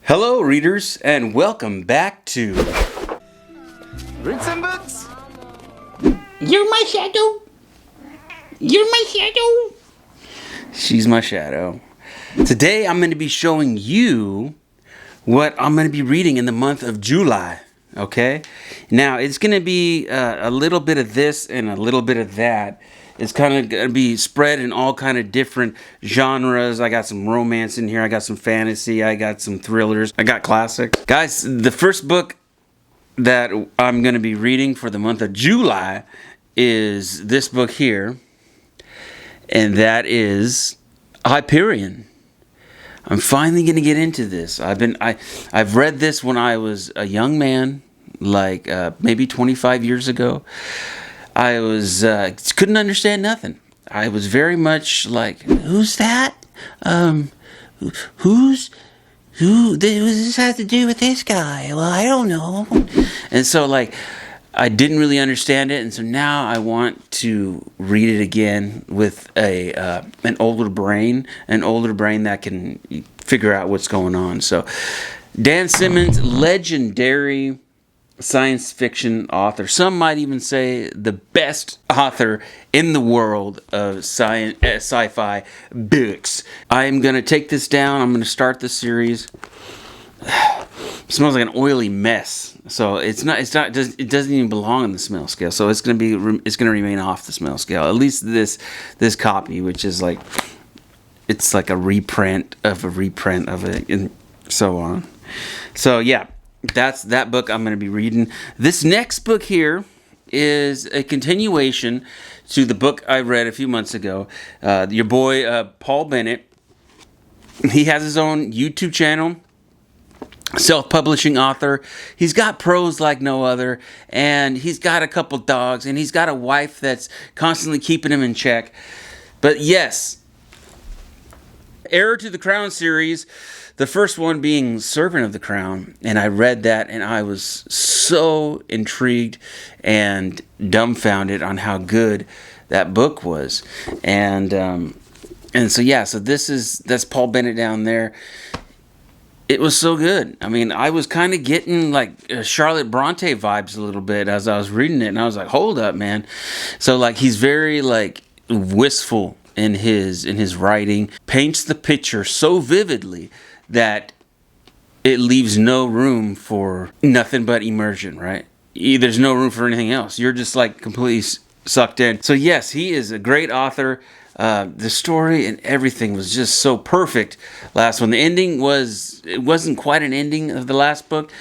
Hello, readers, and welcome back to Read some books. You're my shadow. You're my shadow. She's My Shadow. Today, I'm going to be showing you what I'm going to be reading in the month of July. Okay? Now, it's going to be a little bit of this and a little bit of that. It's kind of going to be spread in all kind of different genres. I got some romance in here. I got some fantasy. I got some thrillers. I got classics. Guys, the first book that I'm going to be reading for the month of July is this book here. And that is Hyperion. I'm finally going to get into this. I've read this when I was a young man, like maybe 25 years ago. I was couldn't understand nothing. I was very much like, who's that? Who does this have to do with this guy? Well, I don't know. And so like I didn't really understand it, and so now I want to read it again with an older brain that can figure out what's going on. So Dan Simmons, legendary science fiction author. Some might even say the best author in the world of sci-fi books. I'm going to take this down. I'm going to start the series. It smells like an oily mess. So it doesn't even belong on the smell scale. So it's going to remain off the smell scale. At least this copy, which is like, it's like a reprint of it and so on. So yeah. That's that book I'm going to be reading. This next book here is a continuation to the book I read a few months ago. Your boy, Paul Bennett, he has his own YouTube channel, self-publishing author. He's got prose like no other, and he's got a couple dogs, and he's got a wife that's constantly keeping him in check. But yes, Heir to the Crown series, the first one being Servant of the Crown, and I read that and I was so intrigued and dumbfounded on how good that book was. And so yeah, so that's Paul Bennett down there. It was so good. I mean, I was kind of getting like Charlotte Bronte vibes a little bit as I was reading it, and I was like, hold up, man. So like he's very like wistful in his writing, paints the picture so vividly that it leaves no room for nothing but immersion, right? There's no room for anything else. You're just like completely sucked in. So yes, he is a great author. The story and everything was just so perfect. Last one, the ending wasn't quite an ending of the last book.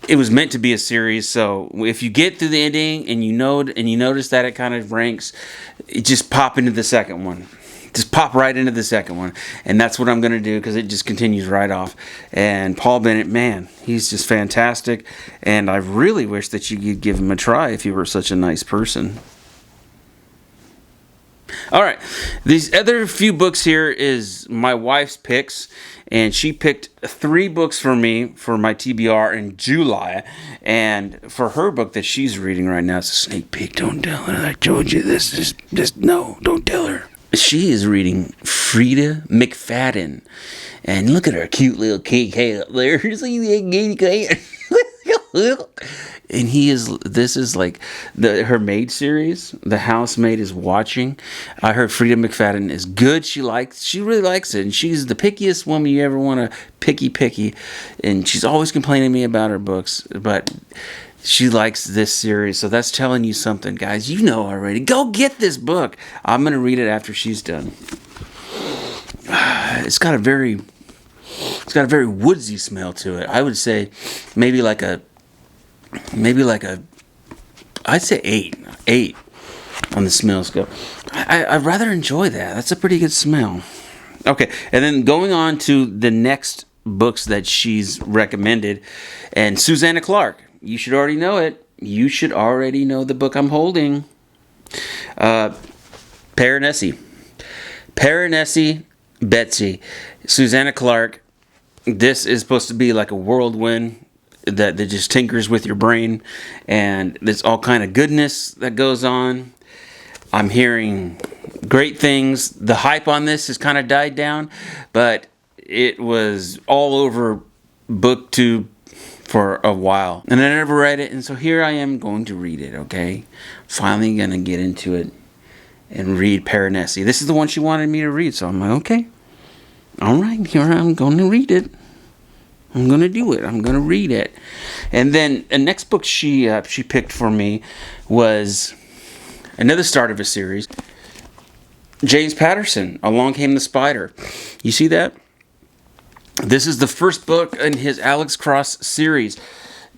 It was meant to be a series, so if you get through the ending and you notice that it kind of ranks, just pop into the second one. Just pop right into the second one. And that's what I'm going to do because it just continues right off. And Paul Bennett, man, he's just fantastic. And I really wish that you could give him a try if you were such a nice person. All right. These other few books here is my wife's picks. And she picked 3 books for me for my TBR in July. And for her book that she's reading right now, it's a sneak peek. Don't tell her I told you this. Just no, don't tell her. She is reading Frida McFadden. And look at her cute little cake head up there. And this is like her maid series. The housemaid is watching. I heard Frida McFadden is good. She really likes it. And she's the pickiest woman you ever want to picky. And she's always complaining to me about her books. But she likes this series, so that's telling you something, guys. You know already. Go get this book. I'm going to read it after she's done. It's got a very woodsy smell to it. I would say maybe like a I'd say 8 on the smell scale. I rather enjoy that. That's a pretty good smell. Okay, and then going on to the next books that she's recommended, and Susanna Clark. You should already know it. You should already know the book I'm holding. Piranesi, Betsy. Susanna Clark. This is supposed to be like a whirlwind that just tinkers with your brain. And there's all kind of goodness that goes on. I'm hearing great things. The hype on this has kind of died down. But it was all over booktube for a while, and I never read it, and so here I am going to read it. Okay, finally gonna get into it and read Piranesi. This is the one she wanted me to read, so I'm like, okay, all right, here I'm going to read it. I'm gonna do it. I'm gonna read it. And then the next book she picked for me was another start of a series. James Patterson, Along Came the Spider. You see that? This is the first book in his Alex Cross series.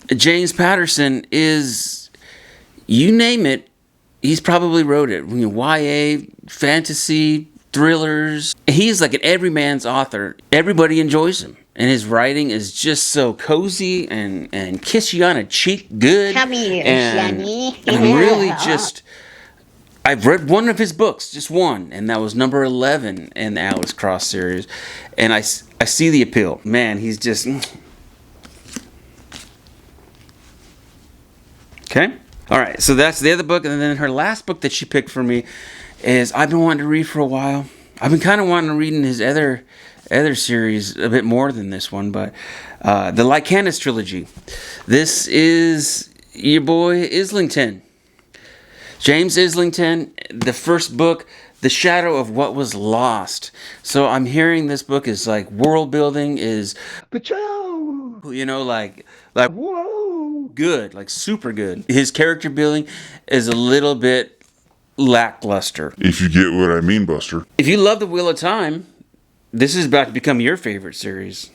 James Patterson is, you name it, he's probably wrote it. YA, fantasy, thrillers. He's like an everyman's author. Everybody enjoys him. And his writing is just so cozy and kiss you on a cheek good. Come here, and Sonny. I'm really just... I've read one of his books, just one, and that was number 11 in the Alex Cross series. And I see the appeal. Man, he's just... Okay? Alright, so that's the other book. And then her last book that she picked for me is I've been wanting to read for a while. I've been kind of wanting to read in his other series a bit more than this one, but the Lycanis trilogy. This is your boy Islington. James Islington, the first book, The Shadow of What Was Lost. So I'm hearing this book is like world building, is, you know, like whoa, good, like super good. His character building is a little bit lackluster. If you get what I mean, Buster. If you love The Wheel of Time, this is about to become your favorite series.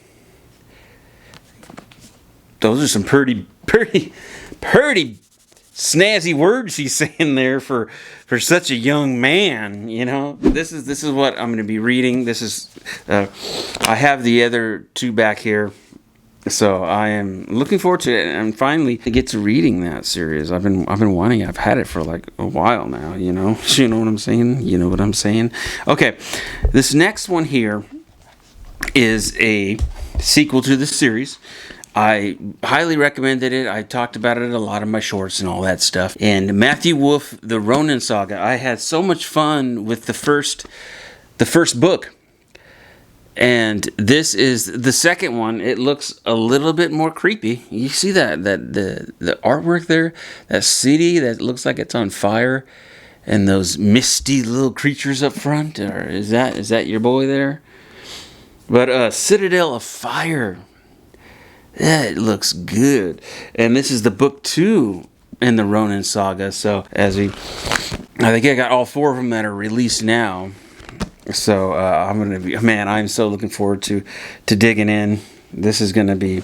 Those are some pretty snazzy words he's saying there for such a young man, you know. This is what I'm going to be reading. This is I have the other two back here, so I am looking forward to it and finally get to reading that series. I've been wanting. I've had it for like a while now, you know. You know what I'm saying? You know what I'm saying? Okay, this next one here is a sequel to the series. I highly recommended it. I talked about it in a lot of my shorts and all that stuff. And Matthew Wolff, The Ronin Saga. I had so much fun with the first book. And this is the second one. It looks a little bit more creepy. You see that the artwork there? That city that looks like it's on fire. And those misty little creatures up front. Or is that your boy there? But Citadel of Fire. That looks good. And this is the book 2 in the Ronin Saga. So I think I got all 4 of them that are released now. So I'm so looking forward to digging in. This is gonna be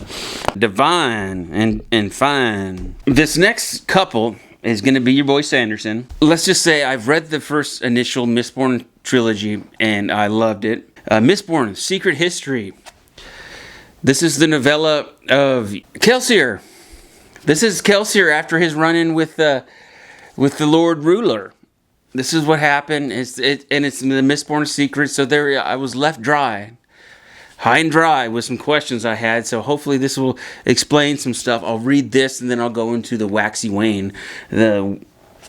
divine and fine. This next couple is gonna be your boy Sanderson. Let's just say I've read the first initial Mistborn trilogy and I loved it. Mistborn: Secret History. This is the novella of Kelsier. This is Kelsier after his run-in with the Lord Ruler. This is what happened. It's the Mistborn secret. So there, I was left high and dry with some questions I had. So hopefully this will explain some stuff. I'll read this and then I'll go into the Waxy Wayne, the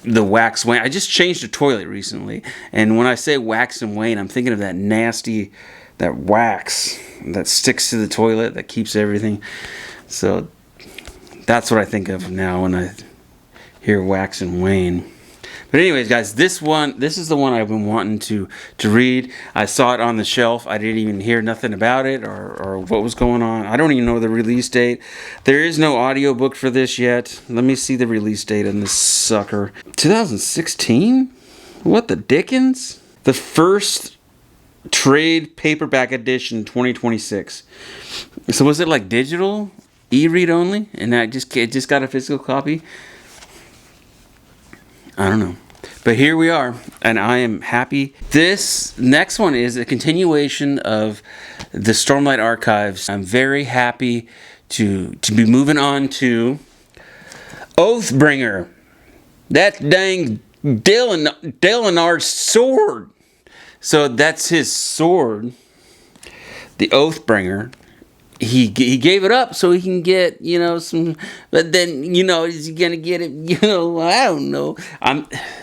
Wax Wayne. I just changed the toilet recently, and when I say Wax and Wayne, I'm thinking of that nasty. That wax that sticks to the toilet that keeps everything. So that's what I think of now when I hear Wax and Wayne. But anyways, guys, this is the one I've been wanting to read. I saw it on the shelf. I didn't even hear nothing about it or what was going on. I don't even know the release date. There is no audiobook for this yet. Let me see the release date on this sucker. 2016? What the dickens? The first trade paperback edition 2026. So was it like digital e-read only and it just got a physical copy? I don't know, but here we are and I am happy. This next one is a continuation of the Stormlight Archives. I'm very happy to be moving on to Oathbringer. That dang Dalinar's sword. So that's his sword, the Oathbringer. He gave it up so he can get, you know, some, but then, you know, is he going to get it, you know, I don't know.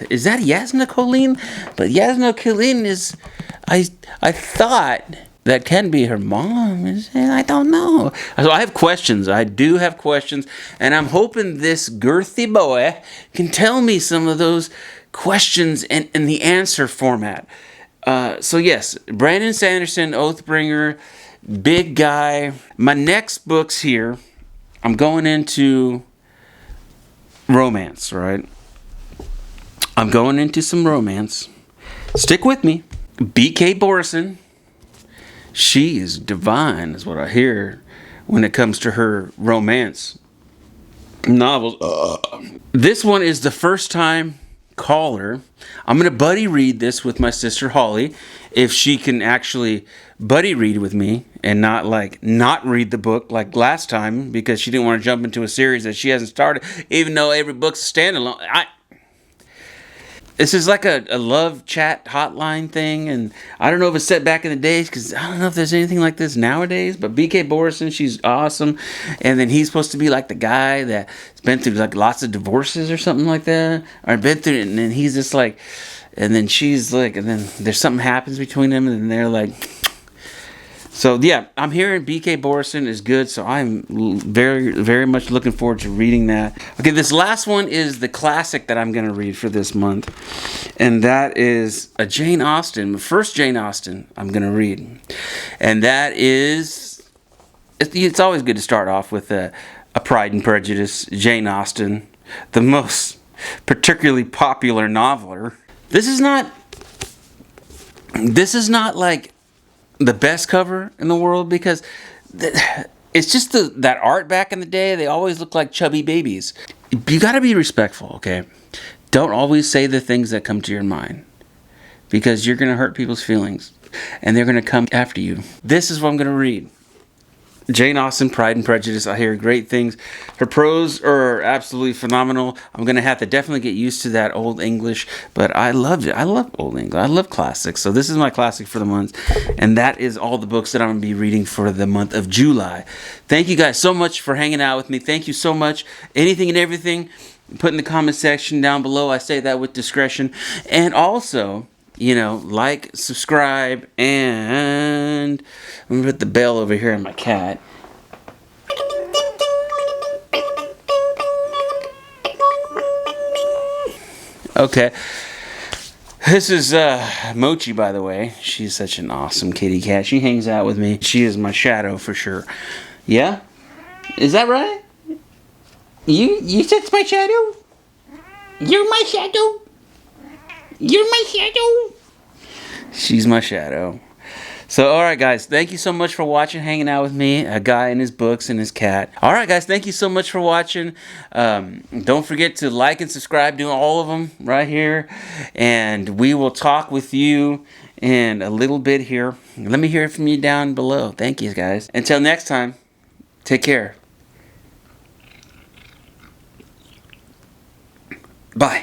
Is that Yasna Colleen? But Yasna Colleen is, I thought that can be her mom. I don't know. So I have questions. I do have questions. And I'm hoping this girthy boy can tell me some of those questions in the answer format. So yes, Brandon Sanderson, Oathbringer, big guy. My next books here, I'm going into romance, right? I'm going into some romance. Stick with me. B.K. Borison. She is divine, is what I hear when it comes to her romance novels. This one is the first time caller. I'm going to buddy read this with my sister Holly, if she can actually buddy read with me and not read the book like last time, because she didn't want to jump into a series that she hasn't started, even though every book's a standalone. This is like a love chat hotline thing, and I don't know if it's set back in the days, because I don't know if there's anything like this nowadays, but B.K. Borison, she's awesome, and then he's supposed to be like the guy that's been through like lots of divorces or something like that, or been through it, and then he's just like, and then she's like, and then there's something happens between them, and then they're like, so yeah, I'm hearing B.K. Borison is good, so I'm very, very much looking forward to reading that. Okay, this last one is the classic that I'm going to read for this month, and that is a Jane Austen, the first Jane Austen I'm going to read, and that is, it's always good to start off with a Pride and Prejudice, Jane Austen, the most particularly popular noveler. This is not like the best cover in the world, because it's just that art back in the day. They always look like chubby babies. You got to be respectful, okay? Don't always say the things that come to your mind, because you're going to hurt people's feelings and they're going to come after you. This is what I'm going to read. Jane Austen, Pride and Prejudice. I hear great things. Her prose are absolutely phenomenal. I'm going to have to definitely get used to that Old English, but I loved it. I love Old English. I love classics. So this is my classic for the month, and that is all the books that I'm going to be reading for the month of July. Thank you guys so much for hanging out with me. Thank you so much. Anything and everything, put in the comment section down below. I say that with discretion. And also, you know, like, subscribe, and I'm going to put the bell over here on my cat. Okay. This is Mochi, by the way. She's such an awesome kitty cat. She hangs out with me. She is my shadow for sure. Yeah? Is that right? You said it's my shadow? You're my shadow? You're my shadow? She's my shadow. So, alright guys, thank you so much for watching, hanging out with me, a guy and his books and his cat. Alright guys, thank you so much for watching. Don't forget to like and subscribe, do all of them right here. And we will talk with you in a little bit here. Let me hear from you down below. Thank you guys. Until next time, take care. Bye.